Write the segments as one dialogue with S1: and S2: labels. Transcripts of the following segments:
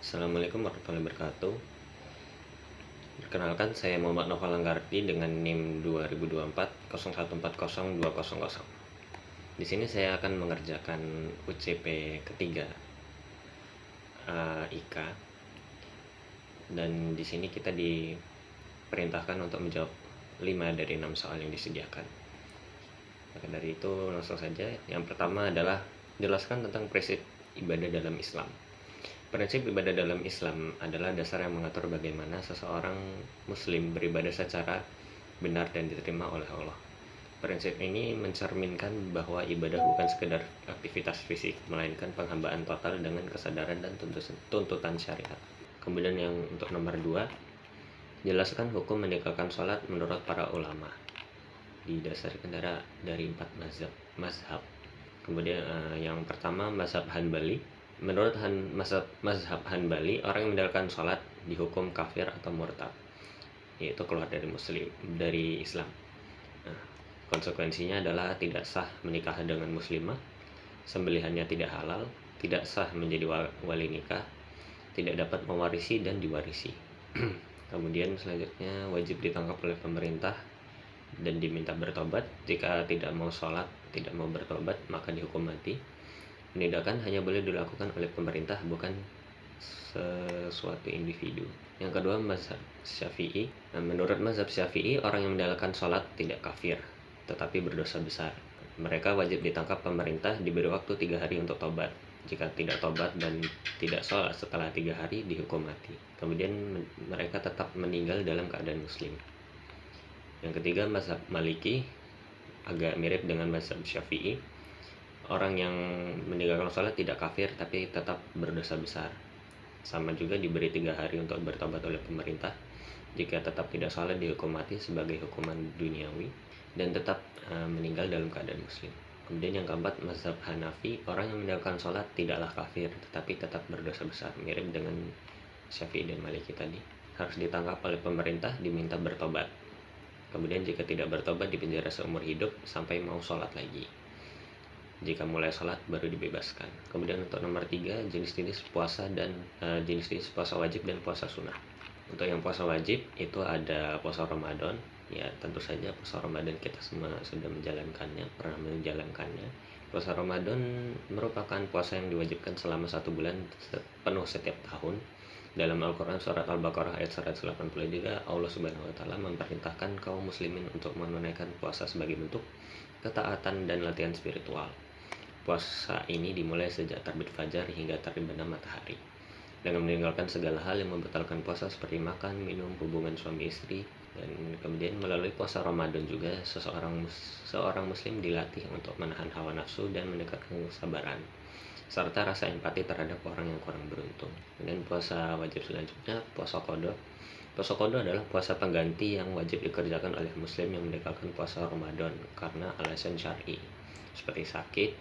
S1: Assalamualaikum warahmatullahi wabarakatuh. Perkenalkan, saya Muhammad Noval Langgarti dengan NIM 2024 0140200. Di sini saya akan mengerjakan UCP ketiga IKA, dan di sini kita diperintahkan untuk menjawab 5 dari 6 soal yang disediakan. Maka dari itu langsung saja. Yang pertama adalah jelaskan tentang prinsip ibadah dalam Islam. Prinsip ibadah dalam Islam adalah dasar yang mengatur bagaimana seseorang muslim beribadah secara benar dan diterima oleh Allah. Prinsip ini mencerminkan bahwa ibadah bukan sekedar aktivitas fisik, melainkan penghambaan total dengan kesadaran dan tuntutan syariat. Kemudian yang untuk nomor 2, jelaskan hukum meninggalkan sholat menurut para ulama. Didasarkan dari 4 mazhab. Kemudian yang pertama, mazhab Hanbali. Menurut mazhab Hanbali, orang yang meninggalkan sholat dihukum kafir atau murtad, yaitu keluar dari Islam. Nah, konsekuensinya adalah tidak sah menikah dengan muslimah, sembelihannya tidak halal, tidak sah menjadi wali nikah, tidak dapat mewarisi dan diwarisi. Kemudian selanjutnya, wajib ditangkap oleh pemerintah dan diminta bertobat. Jika tidak mau sholat, tidak mau bertobat, maka dihukum mati. Penindakan hanya boleh dilakukan oleh pemerintah, bukan sesuatu individu. Yang kedua, mazhab Syafi'i. Menurut mazhab Syafi'i, orang yang meninggalkan sholat tidak kafir, tetapi berdosa besar. Mereka wajib ditangkap pemerintah, diberi waktu 3 hari untuk tobat. Jika tidak tobat dan tidak sholat setelah 3 hari, dihukum mati. Kemudian mereka tetap meninggal dalam keadaan muslim. Yang ketiga, mazhab Maliki, agak mirip dengan mazhab Syafi'i. Orang yang meninggalkan sholat tidak kafir, tapi tetap berdosa besar. Sama juga diberi 3 hari untuk bertobat oleh pemerintah. Jika tetap tidak sholat, dihukum mati sebagai hukuman duniawi, dan tetap meninggal dalam keadaan muslim. Kemudian yang keempat, mazhab Hanafi. Orang yang meninggalkan sholat tidaklah kafir, tetapi tetap berdosa besar. Mirip dengan Syafi'i dan Maliki tadi. Harus ditangkap oleh pemerintah, diminta bertobat. Kemudian jika tidak bertobat, dipenjara seumur hidup sampai mau sholat lagi. Jika mulai sholat baru dibebaskan. Kemudian untuk nomor 3, jenis-jenis puasa dan jenis-jenis puasa wajib dan puasa sunnah. Untuk yang puasa wajib itu ada puasa Ramadan. Ya, tentu saja puasa Ramadan kita semua sudah pernah menjalankannya. Puasa Ramadan merupakan puasa yang diwajibkan selama 1 bulan penuh setiap tahun. Dalam Al-Quran surat Al-Baqarah ayat 183, Allah Subhanahu wa Ta'ala memerintahkan kaum muslimin untuk menunaikan puasa sebagai bentuk ketaatan dan latihan spiritual. Puasa ini dimulai sejak terbit fajar hingga terbitnya matahari, dengan meninggalkan segala hal yang membatalkan puasa seperti makan, minum, hubungan suami istri. Dan kemudian melalui puasa Ramadan juga seorang muslim dilatih untuk menahan hawa nafsu dan meningkatkan kesabaran serta rasa empati terhadap orang yang kurang beruntung. Kemudian puasa wajib selanjutnya, puasa qada. Puasa qada adalah puasa pengganti yang wajib dikerjakan oleh muslim yang meninggalkan puasa Ramadan karena alasan syar'i seperti sakit,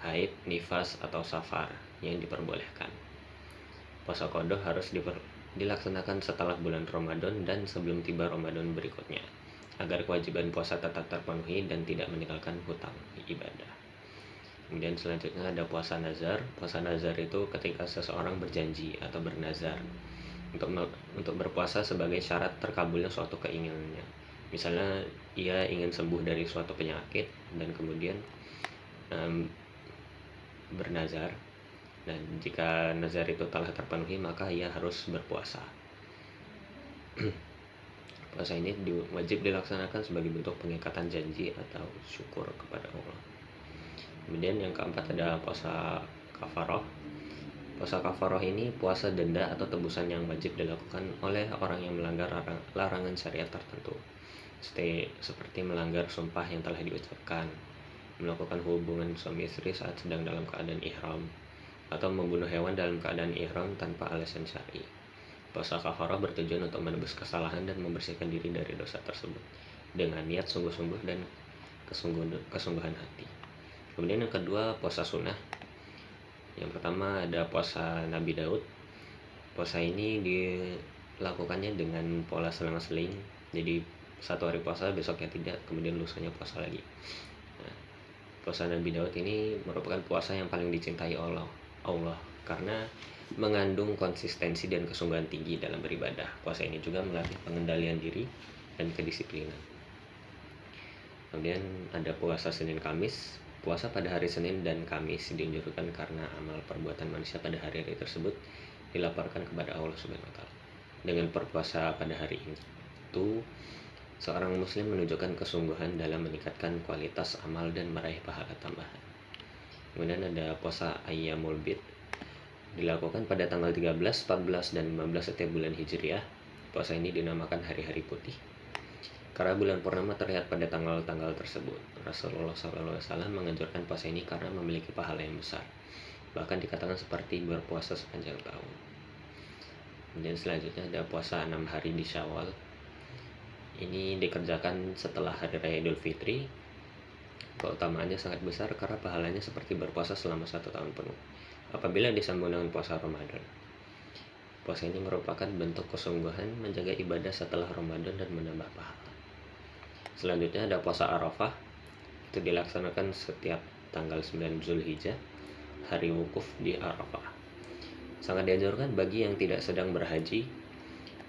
S1: haid, nifas, atau safar yang diperbolehkan. Puasa qada harus dilaksanakan setelah bulan Ramadan dan sebelum tiba Ramadan berikutnya, agar kewajiban puasa tetap terpenuhi dan tidak meninggalkan hutang ibadah. Kemudian selanjutnya ada puasa nazar. Puasa nazar itu ketika seseorang berjanji atau bernazar untuk berpuasa sebagai syarat terkabulnya suatu keinginannya. Misalnya ia ingin sembuh dari suatu penyakit dan kemudian bernazar, dan jika nazar itu telah terpenuhi maka ia harus berpuasa. Puasa ini wajib dilaksanakan sebagai bentuk pengikatan janji atau syukur kepada Allah. Kemudian yang keempat ada puasa kafaroh. Puasa kafaroh ini puasa denda atau tebusan yang wajib dilakukan oleh orang yang melanggar larangan syariat tertentu, seperti melanggar sumpah yang telah diucapkan, melakukan hubungan suami istri saat sedang dalam keadaan ihram, atau membunuh hewan dalam keadaan ihram tanpa alasan syar'i. Puasa kafarah bertujuan untuk menebus kesalahan dan membersihkan diri dari dosa tersebut dengan niat sungguh-sungguh dan kesungguhan hati. Kemudian yang kedua, puasa sunnah. Yang pertama ada puasa Nabi Daud. Puasa ini dilakukannya dengan pola selang-seling. Jadi 1 hari puasa, besoknya tidak, kemudian lusanya puasa lagi. Nah, puasa Nabi Daud ini merupakan puasa yang paling dicintai Allah karena mengandung konsistensi dan kesungguhan tinggi dalam beribadah. Puasa ini juga melatih pengendalian diri dan kedisiplinan. Kemudian ada puasa Senin Kamis. Puasa pada hari Senin dan Kamis dianjurkan karena amal perbuatan manusia pada hari-hari tersebut dilaporkan kepada Allah Subhanahu wa taala. Dengan berpuasa pada hari itu, seorang muslim menunjukkan kesungguhan dalam meningkatkan kualitas amal dan meraih pahala tambahan. Kemudian ada puasa Ayyamul Bid, dilakukan pada tanggal 13, 14, dan 15 setiap bulan Hijriah. Puasa ini dinamakan hari-hari putih karena bulan purnama terlihat pada tanggal-tanggal tersebut. Rasulullah SAW menganjurkan puasa ini karena memiliki pahala yang besar, bahkan dikatakan seperti berpuasa sepanjang tahun. Kemudian selanjutnya ada puasa 6 hari di Syawal. Ini dikerjakan setelah hari raya Idul Fitri. Keutamaannya sangat besar karena pahalanya seperti berpuasa selama 1 tahun penuh apabila disambung dengan puasa Ramadan. Puasa ini merupakan bentuk kesungguhan menjaga ibadah setelah Ramadan dan menambah pahala. Selanjutnya ada puasa Arafah. Itu dilaksanakan setiap tanggal 9 Zulhijjah, hari wukuf di Arafah. Sangat dianjurkan bagi yang tidak sedang berhaji.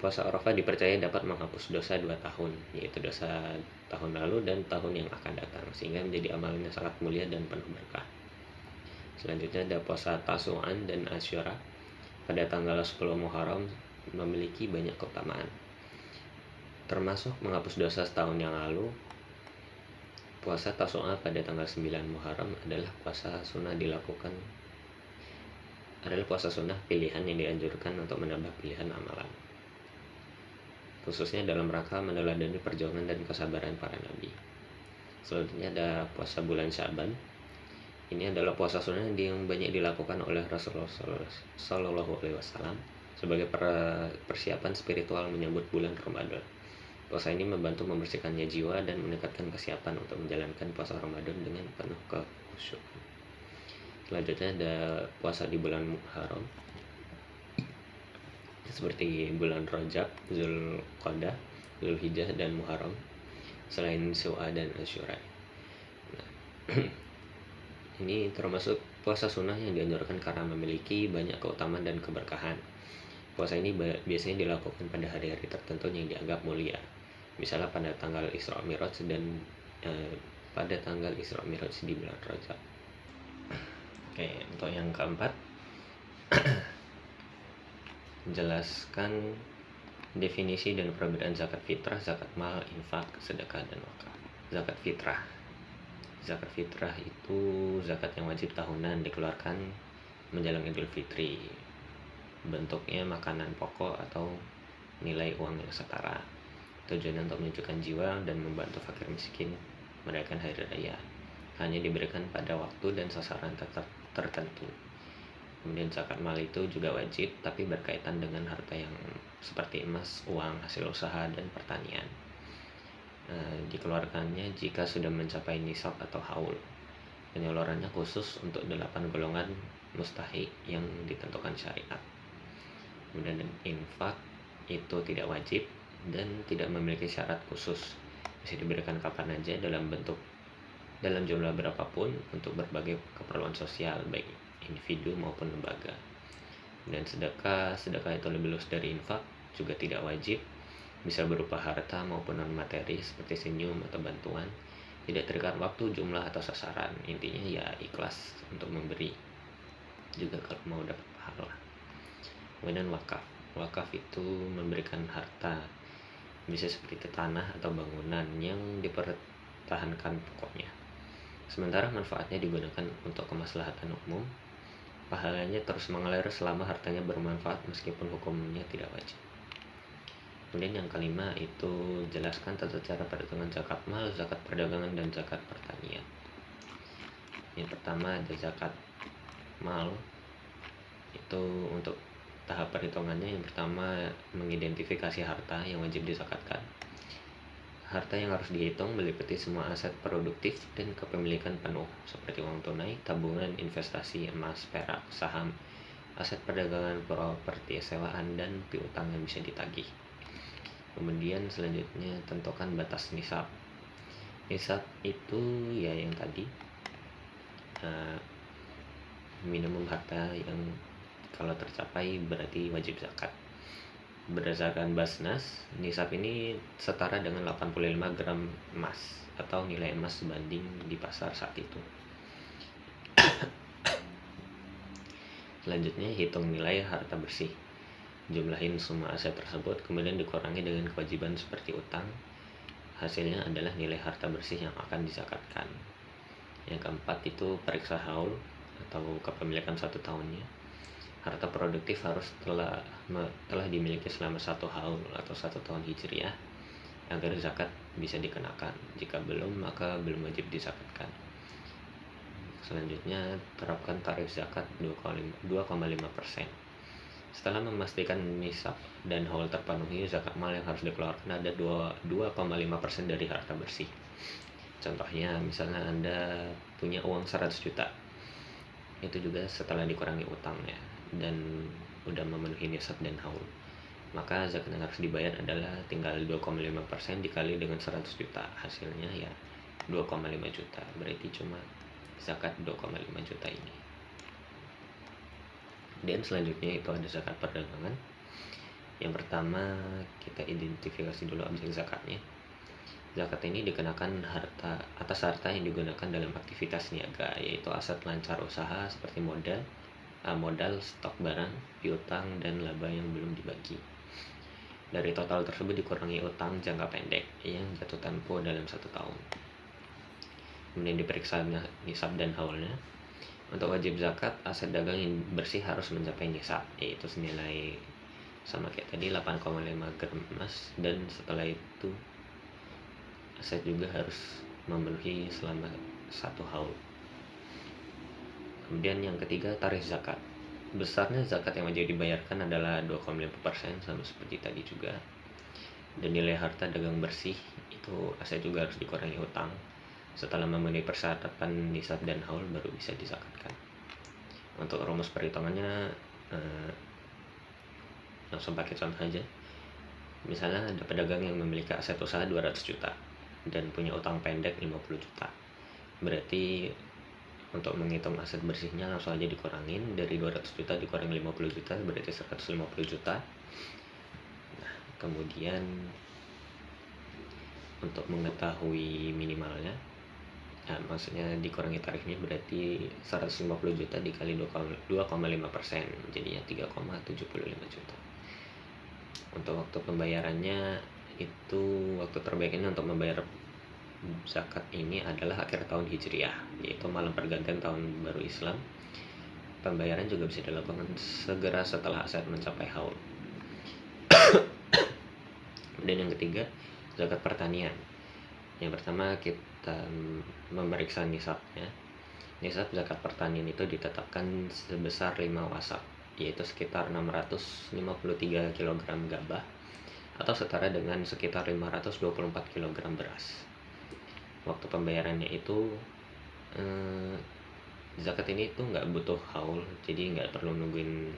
S1: Puasa Arafah dipercaya dapat menghapus dosa 2 tahun, yaitu dosa tahun lalu dan tahun yang akan datang, sehingga menjadi amalnya sangat mulia dan penuh berkah. Selanjutnya ada puasa Tasu'an dan Asyura pada tanggal 10 Muharram, memiliki banyak keutamaan, termasuk menghapus dosa setahun yang lalu. Puasa Tasu'a pada tanggal 9 Muharram adalah puasa sunnah pilihan yang dianjurkan untuk menambah pilihan amalan, khususnya dalam rangka meneladani perjuangan dan kesabaran para nabi. Selanjutnya ada puasa bulan Syaban. Ini adalah puasa sunnah yang banyak dilakukan oleh Rasulullah SAW sebagai persiapan spiritual menyambut bulan Ramadan. Puasa ini membantu membersihkannya jiwa dan meningkatkan kesiapan untuk menjalankan puasa Ramadan dengan penuh kekhusyukan. Selanjutnya ada puasa di bulan Muharram, seperti bulan Rajab, Zulqa'dah, Zulhijjah, dan Muharram, selain Syawal dan Asyura. Nah, ini termasuk puasa sunnah yang dianjurkan karena memiliki banyak keutamaan dan keberkahan. Puasa ini biasanya dilakukan pada hari-hari tertentu yang dianggap mulia, misalnya pada tanggal Isra Mi'raj dan pada tanggal Isra Mi'raj di bulan Rajab. Oke, untuk yang keempat, jelaskan definisi dan perbedaan zakat fitrah, zakat mal, infak, sedekah, dan wakaf. Zakat fitrah. Zakat fitrah itu zakat yang wajib tahunan dikeluarkan menjelang Idul Fitri. Bentuknya makanan pokok atau nilai uang yang setara. Tujuannya untuk menunjukkan jiwa dan membantu fakir miskin merayakan hari raya. Hanya diberikan pada waktu dan sasaran tertentu. Kemudian zakat mal itu juga wajib, tapi berkaitan dengan harta yang seperti emas, uang, hasil usaha, dan pertanian. Dikeluarkannya jika sudah mencapai nisab atau haul. Penyalurannya khusus untuk 8 golongan mustahik yang ditentukan syariat. Kemudian infak itu tidak wajib dan tidak memiliki syarat khusus, bisa diberikan kapan aja dalam jumlah berapapun untuk berbagai keperluan sosial baik individu maupun lembaga. Dan sedekah itu lebih luas dari infak, juga tidak wajib, bisa berupa harta maupun non materi seperti senyum atau bantuan, tidak terikat waktu, jumlah, atau sasaran. Intinya ya ikhlas untuk memberi juga kalau mau dapat pahala. Kemudian wakaf itu memberikan harta, bisa seperti tanah atau bangunan yang dipertahankan pokoknya, sementara manfaatnya digunakan untuk kemaslahatan umum. Pahalanya terus mengalir selama hartanya bermanfaat meskipun hukumnya tidak wajib. Kemudian yang kelima itu jelaskan tata cara perhitungan zakat mal, zakat perdagangan, dan zakat pertanian. Yang pertama ada zakat mal. Itu untuk tahap perhitungannya, yang pertama mengidentifikasi harta yang wajib dizakatkan. Harta yang harus dihitung meliputi semua aset produktif dan kepemilikan penuh seperti uang tunai, tabungan, investasi, emas, perak, saham, aset perdagangan, properti sewaan, dan piutang yang bisa ditagih. Kemudian selanjutnya tentukan batas nisab. Nisab itu ya yang tadi minimum harta yang Kalau tercapai berarti wajib zakat. Berdasarkan Basnas, nisab ini setara dengan 85 gram emas atau nilai emas sebanding di pasar saat itu. Selanjutnya, hitung nilai harta bersih. Jumlahin semua aset tersebut, kemudian dikurangi dengan kewajiban seperti utang. Hasilnya adalah nilai harta bersih yang akan dizakatkan. Yang keempat itu periksa haul atau kepemilikan 1 tahunnya. Harta produktif harus telah dimiliki selama 1 haul atau 1 tahun hijriah agar zakat bisa dikenakan. Jika belum, maka belum wajib dizakatkan. Selanjutnya, terapkan tarif zakat 2,5%. Setelah memastikan nisab dan haul terpenuhi, zakat mal yang harus dikeluarkan ada 2,5% dari harta bersih. Contohnya, misalnya Anda punya uang 100 juta. Itu juga setelah dikurangi utangnya dan udah memenuhi nisab dan haul. Maka zakat yang harus dibayar adalah tinggal 2,5% dikali dengan 100 juta. Hasilnya ya 2,5 juta. Berarti cuma zakat 2,5 juta ini. Dan selanjutnya itu ada zakat perdagangan. Yang pertama, kita identifikasi dulu objek zakatnya. Zakat ini dikenakan atas harta yang digunakan dalam aktivitas niaga, yaitu aset lancar usaha seperti modal, stok barang, piutang, dan laba yang belum dibagi. Dari total tersebut dikurangi utang jangka pendek yang jatuh tempo dalam 1 tahun. Kemudian diperiksa nisab dan haulnya. Untuk wajib zakat, aset dagang yang bersih harus mencapai nisab, yaitu senilai sama kayak tadi 8,5 gram emas, dan setelah itu aset juga harus memenuhi selama 1 haul. Kemudian yang ketiga, tarif zakat. Besarnya zakat yang wajib dibayarkan adalah 2,5%, sama seperti tadi juga. Dan nilai harta dagang bersih itu aset juga harus dikurangi utang. Setelah memenuhi persyaratan nisab dan haul baru bisa dizakatkan. Untuk rumus perhitungannya langsung pakai contoh aja. Misalnya ada pedagang yang memiliki aset usaha 200 juta dan punya utang pendek 50 juta. Berarti untuk menghitung aset bersihnya langsung aja dikurangin, dari 200 juta dikurangi 50 juta berarti 150 juta. Nah, kemudian untuk mengetahui minimalnya, maksudnya dikurangi tarifnya, berarti 150 juta dikali 2,5%, jadinya 3,75 juta. Untuk waktu pembayarannya itu, waktu terbaiknya untuk membayar zakat ini adalah akhir tahun hijriah, yaitu malam pergantian tahun baru Islam. Pembayaran juga bisa dilakukan segera setelah aset mencapai haul. Dan yang ketiga, zakat pertanian. Yang pertama, kita memeriksa nisabnya. Nisab zakat pertanian itu ditetapkan sebesar 5 wasak, yaitu sekitar 653 kg gabah atau setara dengan sekitar 524 kg beras. Waktu pembayarannya itu zakat ini tuh nggak butuh haul, jadi nggak perlu nungguin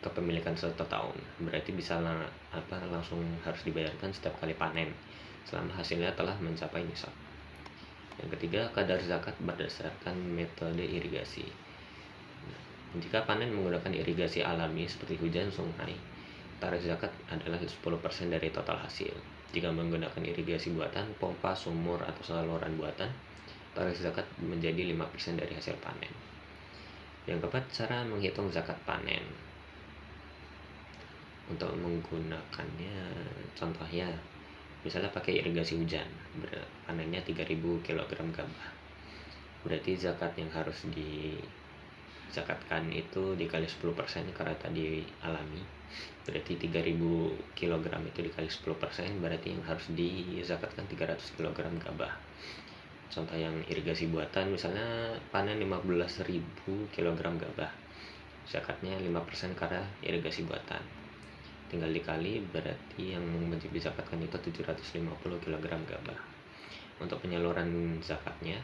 S1: kepemilikan 1 tahun. Berarti bisa langsung harus dibayarkan setiap kali panen selama hasilnya telah mencapai nisab. Yang ketiga, kadar zakat berdasarkan metode irigasi. Jika panen menggunakan irigasi alami seperti hujan sungai, tarif zakat adalah 10% dari total hasil. Jika menggunakan irigasi buatan, pompa, sumur, atau saluran buatan, tarif zakat menjadi 5% dari hasil panen. Yang keempat, cara menghitung zakat panen. Untuk menggunakannya, contohnya misalnya pakai irigasi hujan, panennya 3000 kg gabah. Berarti zakat yang harus dizakatkan itu dikali 10% karena tadi alami. Berarti 3000 kg itu dikali 10%, berarti yang harus dizakatkan 300 kg gabah. Contoh yang irigasi buatan, misalnya panen 15.000 kg gabah, zakatnya 5% karena irigasi buatan. Tinggal dikali, berarti yang wajib dizakatkan itu 750 kg gabah. Untuk penyaluran zakatnya,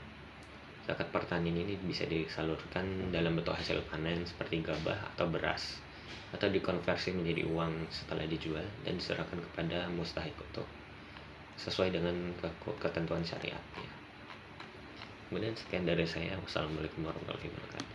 S1: zakat pertanian ini bisa disalurkan dalam bentuk hasil panen seperti gabah atau beras, atau dikonversi menjadi uang setelah dijual dan diserahkan kepada mustahik untuk sesuai dengan ketentuan syariatnya. Kemudian sekian dari saya. Wassalamualaikum warahmatullahi wabarakatuh.